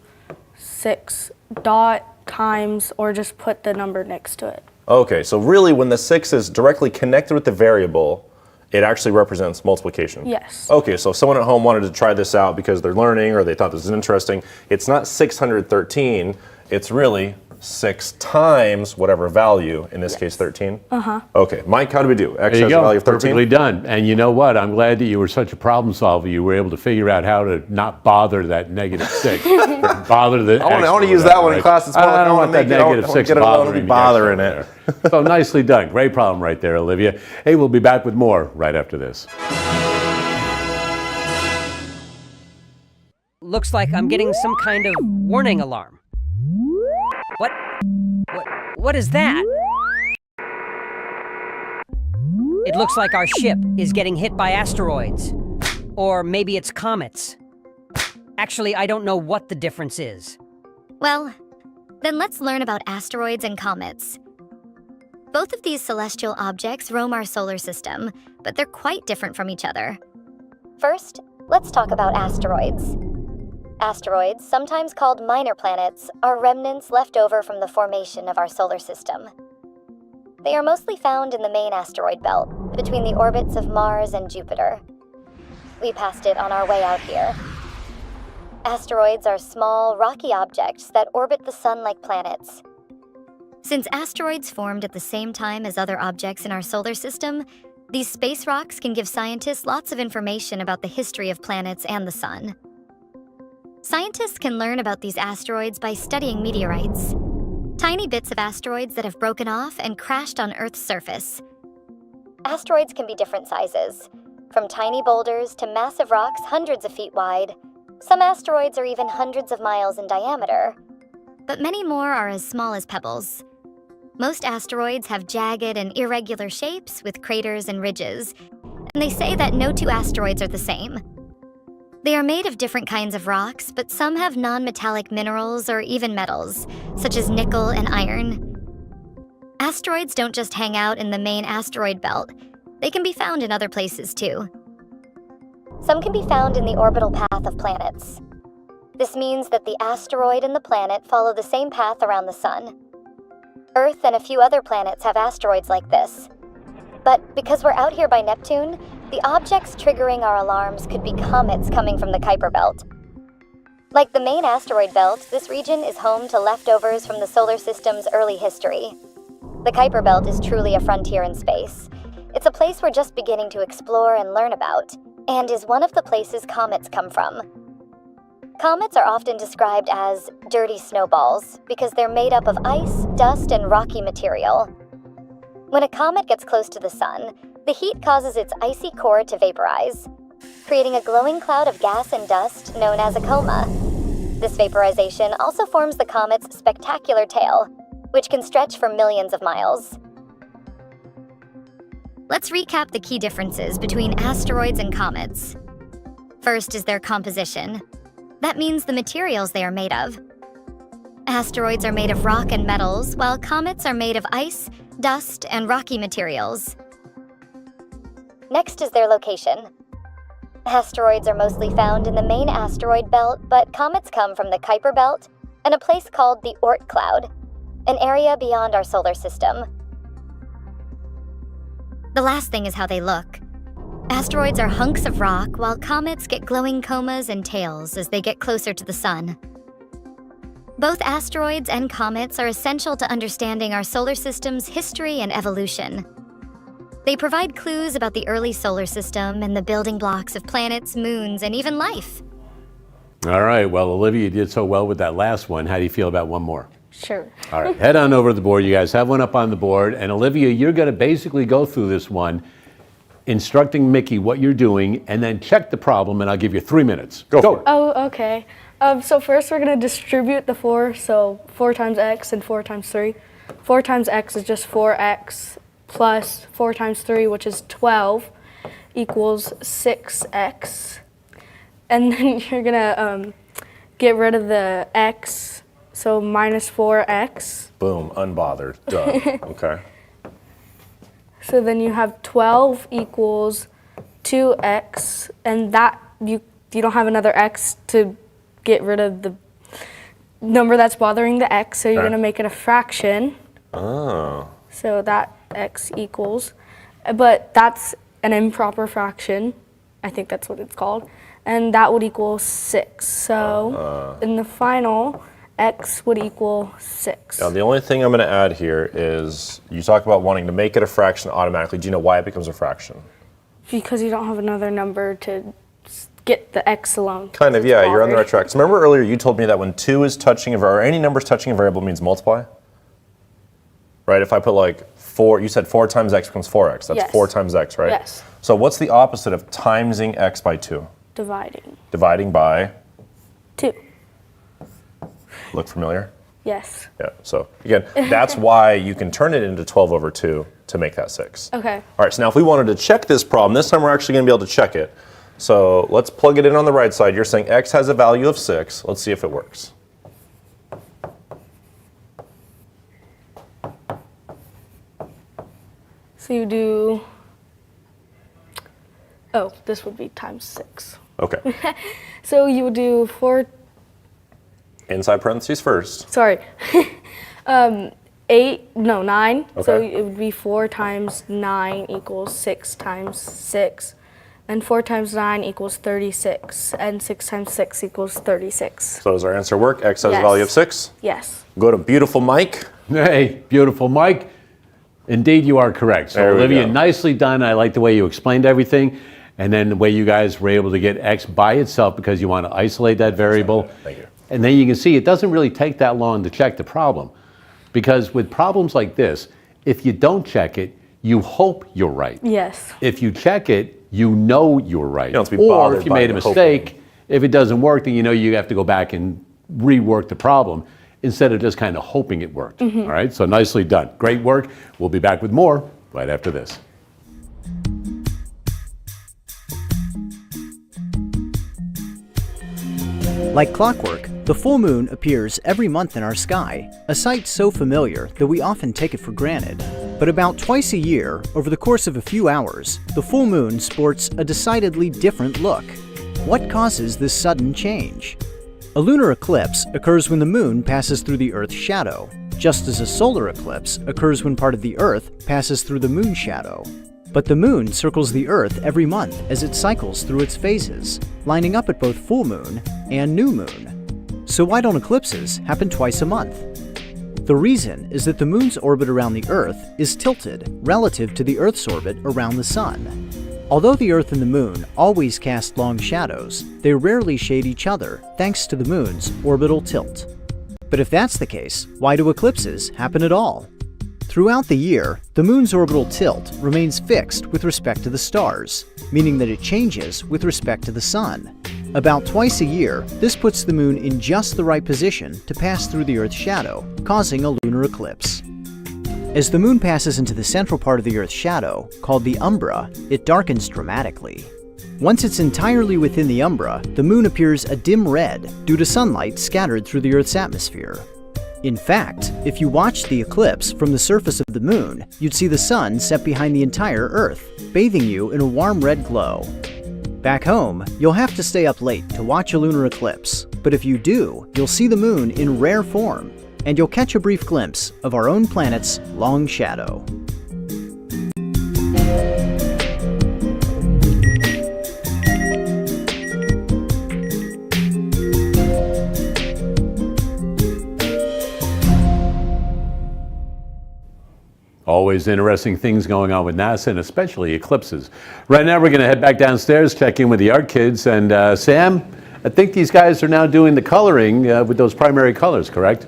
6 dot times, or just put the number next to it. Okay, so really when the 6 is directly connected with the variable, it actually represents multiplication. Yes. Okay, so if someone at home wanted to try this out because they're learning or they thought this was interesting, it's not 613, it's really 6 times whatever value, in this case 13? Uh-huh. Okay, Mike, how do we do? X There you has a go. value of 13? Perfectly done. And you know what? I'm glad that you were such a problem solver. You were able to figure out how to not bother that negative 6. Bother the I want to use that one in class. It's more like I don't want that make it- I negative don't 6 get it alone and bothering be me bothering extra it. there. So nicely done. Great problem right there, Olivia. Hey, we'll be back with more right after this. Looks like I'm getting some kind of warning alarm. What is that? It looks like our ship is getting hit by asteroids. Or maybe it's comets. Actually, I don't know what the difference is. Well, then let's learn about asteroids and comets. Both of these celestial objects roam our solar system, but they're quite different from each other. First, let's talk about asteroids. Asteroids, sometimes called minor planets, are remnants left over from the formation of our solar system. They are mostly found in the main asteroid belt, between the orbits of Mars and Jupiter. We passed it on our way out here. Asteroids are small, rocky objects that orbit the Sun like planets. Since asteroids formed at the same time as other objects in our solar system, these space rocks can give scientists lots of information about the history of planets and the Sun. Scientists can learn about these asteroids by studying meteorites, tiny bits of asteroids that have broken off and crashed on Earth's surface. Asteroids can be different sizes, from tiny boulders to massive rocks hundreds of feet wide. Some asteroids are even hundreds of miles in diameter, but many more are as small as pebbles. Most asteroids have jagged and irregular shapes with craters and ridges, and they say that no two asteroids are the same. They are made of different kinds of rocks, but some have non-metallic minerals or even metals, such as nickel and iron. Asteroids don't just hang out in the main asteroid belt. They can be found in other places too. Some can be found in the orbital path of planets. This means that the asteroid and the planet follow the same path around the Sun. Earth and a few other planets have asteroids like this. But because we're out here by Neptune, the objects triggering our alarms could be comets coming from the Kuiper Belt. Like the main asteroid belt, this region is home to leftovers from the solar system's early history. The Kuiper Belt is truly a frontier in space. It's a place we're just beginning to explore and learn about, and is one of the places comets come from. Comets are often described as dirty snowballs because they're made up of ice, dust, and rocky material. When a comet gets close to the Sun, the heat causes its icy core to vaporize, creating a glowing cloud of gas and dust known as a coma. This vaporization also forms the comet's spectacular tail, which can stretch for millions of miles. Let's recap the key differences between asteroids and comets. First is their composition. That means the materials they are made of. Asteroids are made of rock and metals, while comets are made of ice, dust, and rocky materials. Next is their location. Asteroids are mostly found in the main asteroid belt, but comets come from the Kuiper Belt and a place called the Oort cloud, an area beyond our solar system. The last thing is how they look. Asteroids are hunks of rock, while comets get glowing comas and tails as they get closer to the Sun. Both asteroids and comets are essential to understanding our solar system's history and evolution. They provide clues about the early solar system and the building blocks of planets, moons, and even life. All right, well, Olivia, you did so well with that last one. How do you feel about one more? Sure. All right, head on over to the board. You guys have one up on the board. And Olivia, you're going to basically go through this one, instructing Mickey what you're doing, and then check the problem, and I'll give you 3 minutes. Go for it. Oh, okay. So first we're going to distribute the 4, so 4 times x and 4 times 3. 4 times x is just 4x plus 4 times 3, which is 12, equals 6x. And then you're going to get rid of the x, so minus 4x. Boom, unbothered. Duh. Okay. So then you have 12 equals 2x, and that you don't have another x to get rid of the number that's bothering the x, so you're going to make it a fraction. Oh. So that x equals, but that's an improper fraction. I think that's what it's called. And that would equal 6. So in the final, x would equal 6. Now, the only thing I'm going to add here is you talk about wanting to make it a fraction automatically. Do you know why it becomes a fraction? Because you don't have another number to get the x alone. Kind of, yeah, you're on the right track. So remember earlier you told me that when 2 is touching a variable, or any number's touching a variable means multiply? Right, if I put like 4, you said 4 times x becomes 4x. That's Yes. 4 times x, right? Yes. So what's the opposite of timesing x by 2? Dividing. Dividing by? 2. Look familiar? Yes. Yeah, so again, that's why you can turn it into 12 over 2 to make that 6. Okay. All right, so now if we wanted to check this problem, this time we're actually going to be able to check it. So let's plug it in on the right side. You're saying x has a value of 6. Let's see if it works. So you do, this would be times 6. Okay. So you would do 4 Inside parentheses first. Sorry. 9. So Okay. it would be 4 times 9 equals 6 times 6. And 4 times 9 equals 36. And 6 times 6 equals 36. So does our answer work? X has a Yes. value of 6. Yes. Go to beautiful Mike. Hey, beautiful Mike. Indeed, you are correct. So There we Olivia, go. nicely done. I like the way you explained everything. And then the way you guys were able to get X by itself because you want to isolate that variable. Thank you. And then you can see it doesn't really take that long to check the problem. Because with problems like this, if you don't check it, you hope you're right. Yes. If you check it, you know you're right. You don't have to be or bothered if you by made a the hoping. mistake, if it doesn't work, then you know you have to go back and rework the problem instead of just kind of hoping it worked. All right, so nicely done. Great work. We'll be back with more right after this. Like clockwork, the full moon appears every month in our sky, a sight so familiar that we often take it for granted. But about twice a year, over the course of a few hours, the full moon sports a decidedly different look. What causes this sudden change? A lunar eclipse occurs when the moon passes through the Earth's shadow, just as a solar eclipse occurs when part of the Earth passes through the moon's shadow. But the moon circles the Earth every month as it cycles through its phases, lining up at both full moon and new moon. So why don't eclipses happen twice a month? The reason is that the moon's orbit around the Earth is tilted relative to the Earth's orbit around the sun. Although the Earth and the moon always cast long shadows, they rarely shade each other thanks to the moon's orbital tilt. But if that's the case, why do eclipses happen at all? Throughout the year, the moon's orbital tilt remains fixed with respect to the stars, meaning that it changes with respect to the sun. About twice a year, this puts the moon in just the right position to pass through the Earth's shadow, causing a lunar eclipse. As the moon passes into the central part of the Earth's shadow, called the umbra, it darkens dramatically. Once it's entirely within the umbra, the moon appears a dim red due to sunlight scattered through the Earth's atmosphere. In fact, if you watched the eclipse from the surface of the moon, you'd see the sun set behind the entire Earth, bathing you in a warm red glow. Back home, you'll have to stay up late to watch a lunar eclipse, but if you do, you'll see the moon in rare form, and you'll catch a brief glimpse of our own planet's long shadow. Always interesting things going on with NASA, and especially eclipses. Right now, we're going to head back downstairs, check in with the art kids. And Sam, I think these guys are now doing the coloring with those primary colors, correct?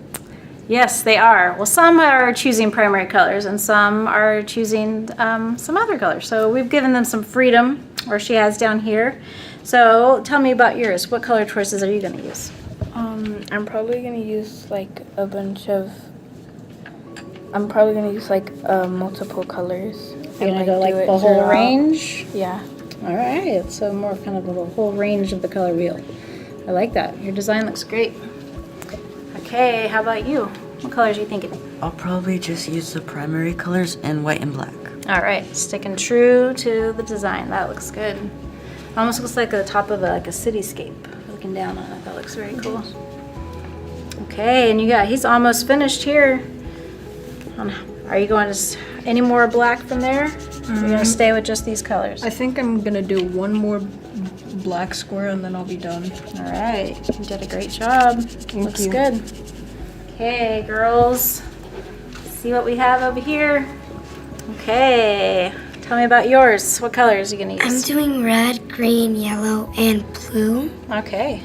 Yes, they are. Well, some are choosing primary colors and some are choosing some other colors. So we've given them some freedom, or she has down here. So tell me about yours. What color choices are you going to use? I'm probably going to use like a bunch of, multiple colors. You're going to go like the whole range? Yeah. All right, so more kind of the whole range of the color wheel. I like that. Your design looks great. Okay, how about you? What colors are you thinking? I'll probably just use the primary colors and white and black. All right, sticking true to the design. That looks good. Almost looks like the top of a cityscape. Looking down on it, that looks very cool. Okay, and he's almost finished here. Are you going to any more black from there? Or are you going to stay with just these colors? I think I'm gonna do one more black square and then I'll be done. All right, you did a great job. Looks you. good. Okay, girls, see what we have over here. Okay, tell me about yours. What colors are you gonna use? I'm doing red, green, yellow, and blue. Okay.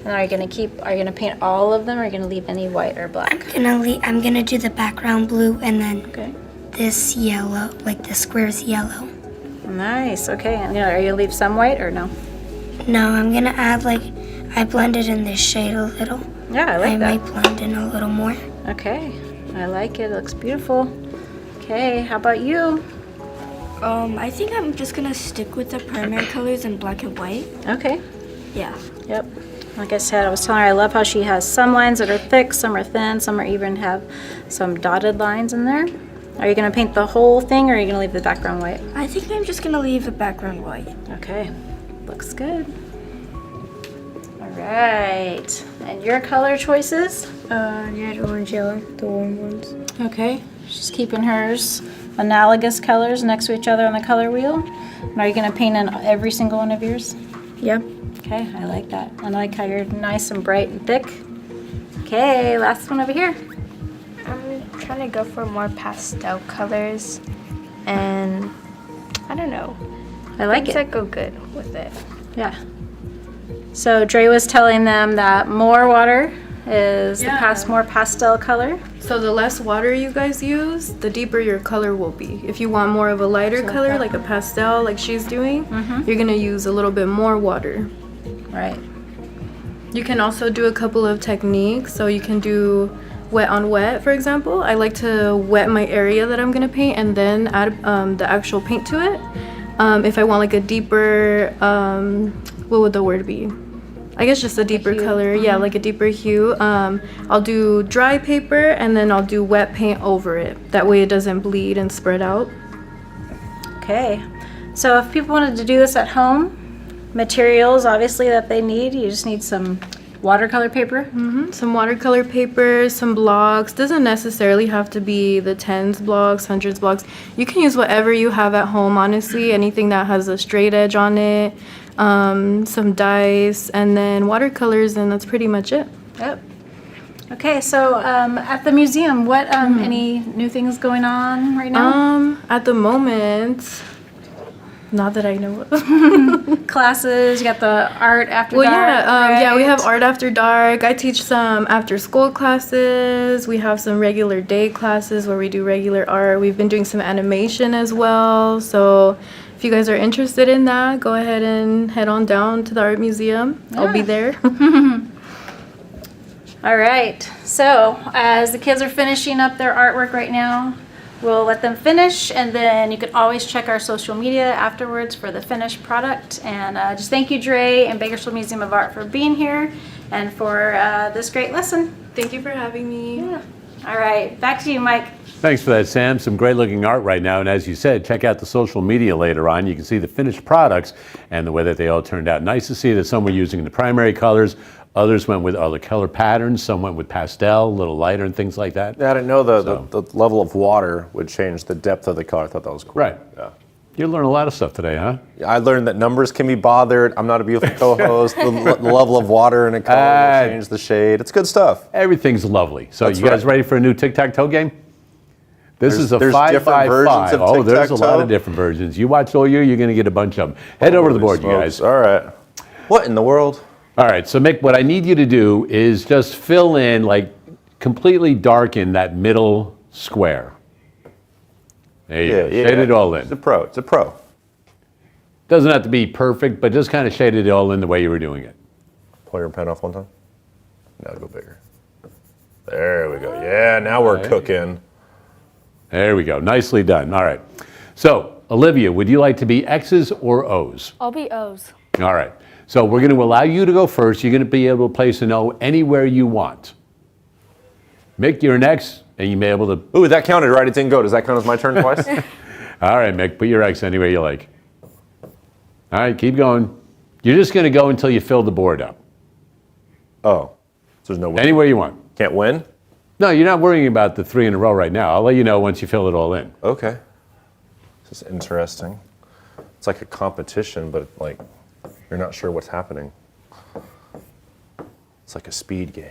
And are you gonna paint all of them, or are you gonna leave any white or black? I'm gonna do the background blue and then Okay. this yellow, like the square's yellow. Nice. Okay. And are you gonna leave some white or no? No, I'm gonna add I blended in this shade a little. Yeah, I like that. I might blend in a little more. Okay. I like it. It looks beautiful. Okay. How about you? I think I'm just gonna stick with the primary colors in black and white. Okay. Yeah. Yep. Like I said, I was telling her I love how she has some lines that are thick, some are thin, some are even have some dotted lines in there. Are you going to paint the whole thing, or are you going to leave the background white? I think I'm just gonna leave the background white. Okay. Looks good. All right. And your color choices? Red, orange, yellow, the warm ones. Okay. She's keeping hers analogous colors next to each other on the color wheel. And are you going to paint in every single one of yours? Yeah. Okay, I like that. I like how you're nice and bright and thick. Okay, last one over here. I'm trying to go for more pastel colors, and I don't know. I like Things it. that go good with it. Yeah. So Dre was telling them that more water is more pastel color. So the less water you guys use, the deeper your color will be. If you want more of a lighter color, like a pastel, like she's doing, you're gonna use a little bit more water. Right. You can also do a couple of techniques. So you can do wet on wet, for example. I like to wet my area that I'm gonna paint and then add the actual paint to it. If I want like a deeper, what would the word be? I guess just a deeper color, yeah, like a deeper hue. I'll do dry paper and then I'll do wet paint over it. That way it doesn't bleed and spread out. Okay. So if people wanted to do this at home, materials obviously that they need, you just need some watercolor paper. Some watercolor paper, some blocks. Doesn't necessarily have to be the tens blocks, hundreds blocks. You can use whatever you have at home, honestly. Anything that has a straight edge on it. Some dice, and then watercolors, and that's pretty much it. Yep. Okay, so at the museum, what any new things going on right now? At the moment, not that I know of. Classes, you got the art after Well, dark. yeah, we right? have art after dark. I teach some after school classes. We have some regular day classes where we do regular art. We've been doing some animation as well. So if you guys are interested in that, go ahead and head on down to the art museum. I'll be there. All right, so as the kids are finishing up their artwork right now, we'll let them finish, and then you can always check our social media afterwards for the finished product. And just thank you, Dre and Bakersfield Museum of Art, for being here and for this great lesson. Thank you for having me. Yeah. All right, back to you, Mike. Thanks for that, Sam. Some great looking art right now. And as you said, check out the social media later on. You can see the finished products and the way that they all turned out. Nice to see that some were using the primary colors. Others went with other color patterns. Some went with pastel, a little lighter and things like that. Yeah, I didn't know the level of water would change the depth of the color. I thought that was cool. Right. Yeah. You learned a lot of stuff today, huh? I learned that numbers can be bothered. I'm not a beautiful co-host. The level of water in a color will change the shade. It's good stuff. Everything's lovely. So That's you guys right. ready for a new tic-tac-toe game? This is a There's 5 different by versions 5. of Oh, there's a lot tic-tac-toe? of different versions. You watched all year, you're going to get a bunch of them. Head over to the board, you guys. All right. What in the world? All right, so Mick, what I need you to do is just fill in, like, completely darken that middle square. There you go. Shade it all in. It's a pro. It's a pro. Doesn't have to be perfect, but just kind of shade it all in the way you were doing it. Pull your pen off one time. Now go bigger. There we go. Yeah, now we're cooking. There we go. Nicely done. All right. So, Olivia, would you like to be X's or O's? I'll be O's. All right. So we're going to allow you to go first. You're going to be able to place an O anywhere you want. Mick, you're an X, and you may be able to... Ooh, that counted, right? It didn't go. Does that count as my turn twice? All right, Mick, put your X anywhere you like. All right, keep going. You're just going to go until you fill the board up. Oh, so there's no win. Anywhere you want. Can't win? No, you're not worrying about the 3 in a row right now. I'll let you know once you fill it all in. Okay. This is interesting. It's like a competition, but like you're not sure what's happening. It's like a speed game.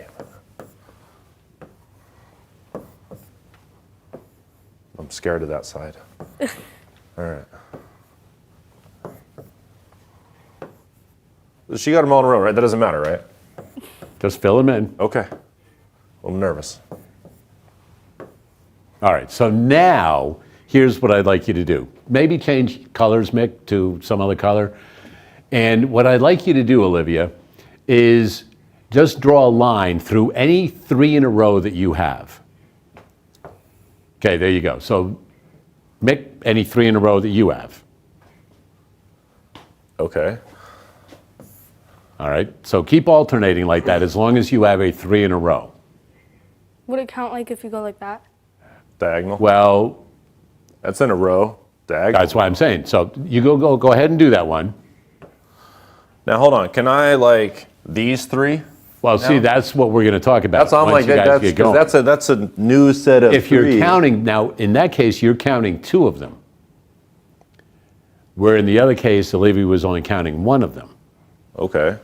I'm scared of that side. All right. She got them all in a row, right? That doesn't matter, right? Just fill them in. Okay. I'm nervous. All right, so now here's what I'd like you to do. Maybe change colors, Mick, to some other color. And what I'd like you to do, Olivia, is just draw a line through any 3 in a row that you have. Okay, there you go. So, Mick, any 3 in a row that you have. Okay. All right, so keep alternating like that as long as you have a 3 in a row. Would it count like if you go like that? Diagonal? Well, that's in a row. Diagonal. That's what I'm saying. So you go ahead and do that one. Now hold on. Can I like These three? Well, see, that's what we're going to talk about. That's all once like you guys get going. that's a new set of If you're counting, now, in that case, you're counting 2 of them. Where in the other case, Olivia was only counting 1 of them. Okay.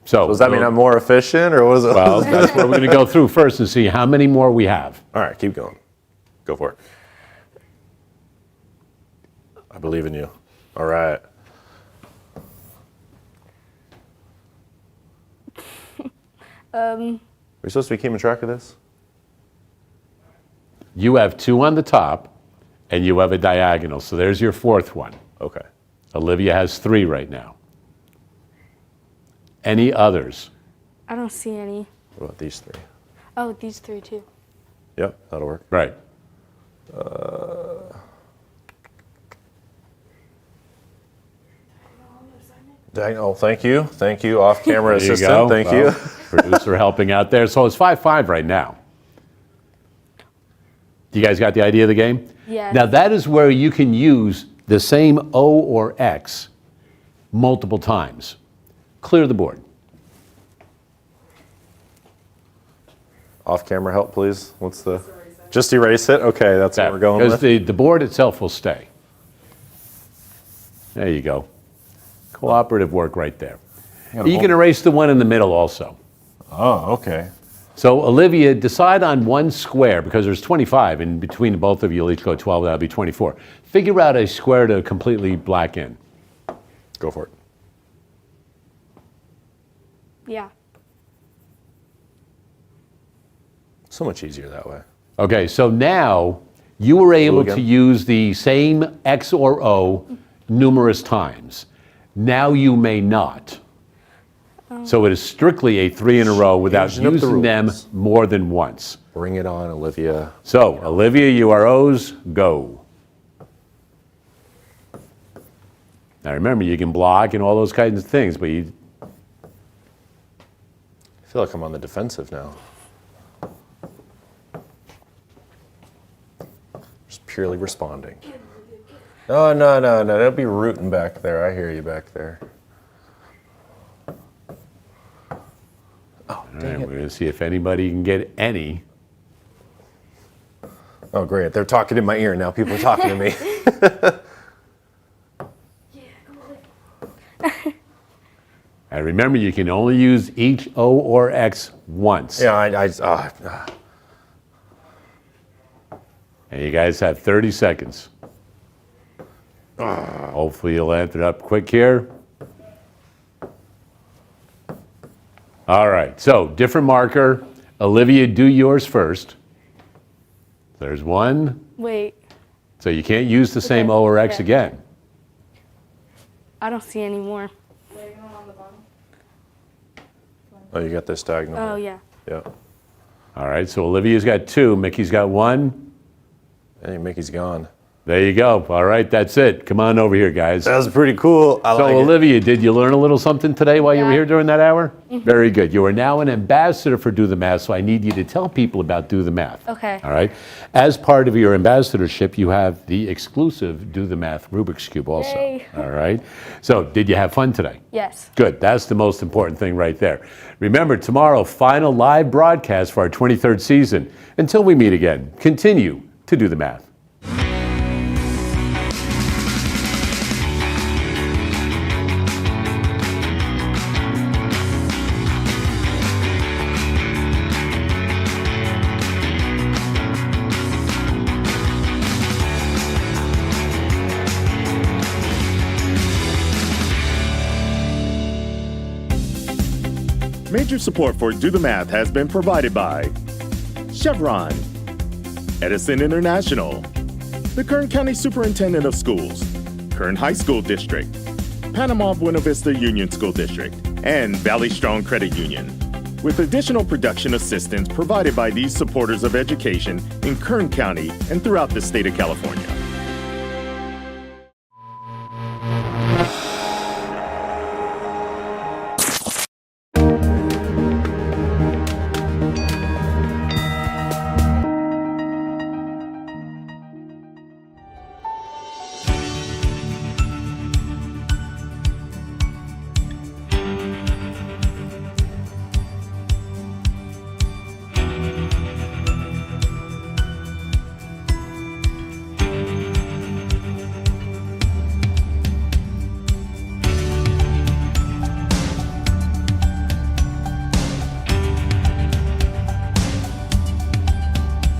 So does that mean I'm more efficient, or what is it? Well, that's what we're going to go through first and see how many more we have. All right, keep going. Go for it. I believe in you. All right. Are we supposed to be keeping track of this? You have 2 on the top, and you have a diagonal. So there's your 4th one. Okay. Olivia has 3 right now. Any others? I don't see any. What about these 3? Oh, these 3 too. Yep, that'll work. Right. Oh, thank you. Thank you, off-camera There you assistant. go. Thank Well, you. Producer helping out there. So it's 5-5 right now. You guys got the idea of the game? Yes. Now that is where you can use the same O or X multiple times. Clear the board. Off-camera help, please. What's the... Just erase it? Okay, that's what we're going Because with. the board itself will stay. There you go. Cooperative work right there. You can erase the one in the middle also. Oh, okay. So Olivia, decide on 1 square, because there's 25, and between the both of you, you'll each go 12, that'll be 24. Figure out a square to completely black in. Go for it. Yeah. So much easier that way. Okay, so now you were able again. to use the same X or O numerous times. Now you may not. So it is strictly a 3 in a row without Changing up the using them rules. more than once. Bring it on, Olivia. So, Olivia, you are O's, go. Now remember, you can block and all those kinds of things, but you... I feel like I'm on the defensive now. Just purely responding. No. Don't be rooting back there. I hear you back there. Oh, All right, we're going to see if anybody can get any. Oh, great. They're talking in my ear now. People are talking to me. And remember, you can only use each O or X once. Yeah, And you guys have 30 seconds. Hopefully you'll answer it up quick here. All right, so different marker. Olivia, do yours first. There's 1. Wait, So you can't use the same O or X again. I don't see any more. oh, you got this diagonal. Oh, yeah. Yeah. All right, so Olivia's got 2, Mickey's got 1. Hey, Mickey's gone. There you go. All right, that's it. Come on over here, guys. That was pretty cool. I So like it. Olivia, did you learn a little something today while you were here during that hour? Mhm. Very good. You are now an ambassador for Do the Math, so I need you to tell people about Do the Math. Okay. All right. As part of your ambassadorship, you have the exclusive Do the Math Rubik's Cube also. Yay. All right. So did you have fun today? Yes. Good. That's the most important thing right there. Remember, tomorrow, final live broadcast for our 23rd season. Until we meet again, continue to do the math. Major support for Do the Math has been provided by Chevron, Edison International, the Kern County Superintendent of Schools, Kern High School District, Panama Buena Vista Union School District, and Valley Strong Credit Union, with additional production assistance provided by these supporters of education in Kern County and throughout the state of California.